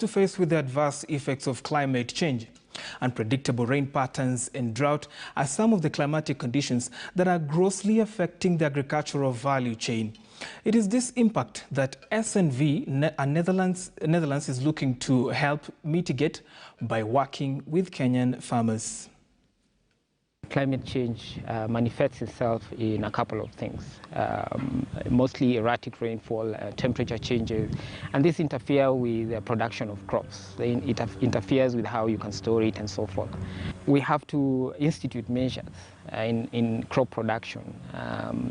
To face with the adverse effects of climate change. Unpredictable rain patterns and drought are some of the climatic conditions that are grossly affecting the agricultural value chain. It is this impact that SNV Netherlands is looking to help mitigate by working with Kenyan farmers. Climate change manifests itself in a couple of things, mostly erratic rainfall, temperature changes, and this interferes with the production of crops. It interferes with how you can store it and so forth. We have to institute measures in crop production,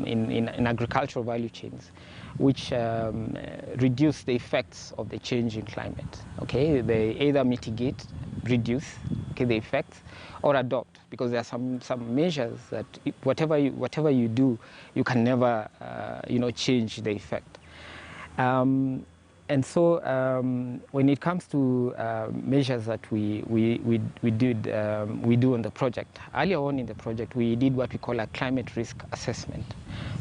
in agricultural value chains, which reduce the effects of the change in climate. Okay, they either mitigate, reduce the effects, or adopt, because there are some measures that whatever you do, you can never change the effect. And so when it comes to measures that we do on the project, earlier on in the project we did what we call a climate risk assessment.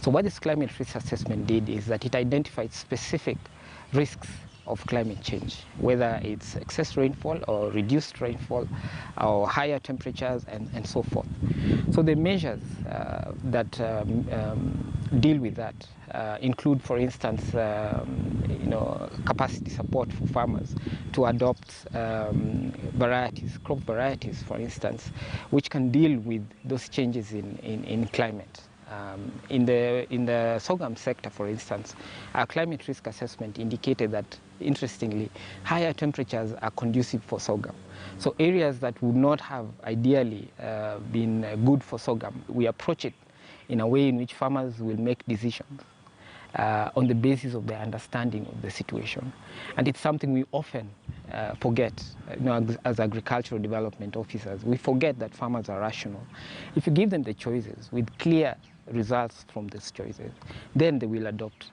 So what this climate risk assessment did is that it identified specific risks of climate change, whether it's excess rainfall or reduced rainfall or higher temperatures and so forth. So the measures that deal with that include, for instance, capacity support for farmers to adopt varieties, crop varieties, for instance, which can deal with those changes in climate. In the sorghum sector, for instance, our climate risk assessment indicated that, interestingly, higher temperatures are conducive for sorghum. So areas that would not have ideally been good for sorghum, we approach it in a way in which farmers will make decisions on the basis of their understanding of the situation. And it's something we often forget, as agricultural development officers. We forget that farmers are rational. If you give them the choices with clear results from these choices, then they will adopt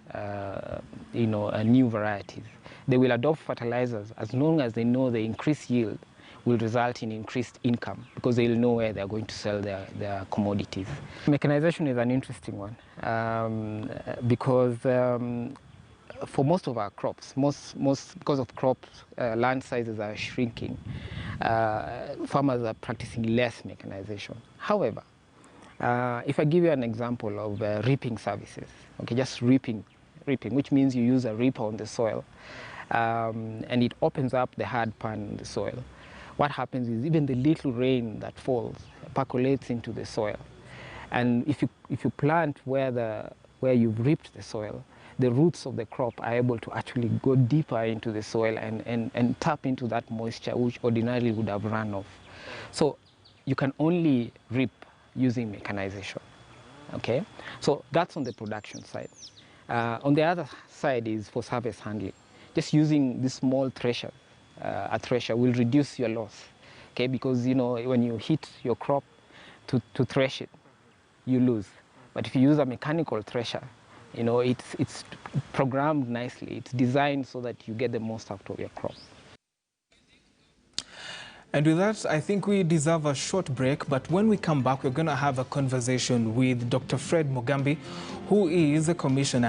new varieties. They will adopt fertilizers as long as they know the increased yield will result in increased income, because they'll know where they're going to sell their commodities. Mechanization is an interesting one because for most of our crops, because of crops, land sizes are shrinking, farmers are practicing less mechanization. However, if I give you an example of reaping services, okay, just reaping, which means you use a reaper on the soil, and it opens up the hard pan in the soil. What happens is even the little rain that falls percolates into the soil, and if you plant where you've reaped the soil, the roots of the crop are able to actually go deeper into the soil and tap into that moisture which ordinarily would have run off. So you can only reap using mechanization. Okay, so that's on the production side. On the other side is for service handling. Just using this small thresher, a thresher will reduce your loss. Okay, because when you hit your crop to thresh it, you lose. But if you use a mechanical thresher, it's programmed nicely. It's designed so that you get the most out of your crop. And with that, I think we deserve a short break, but when we come back, we're going to have a conversation with Dr. Fred Mugambi, who is a commissioner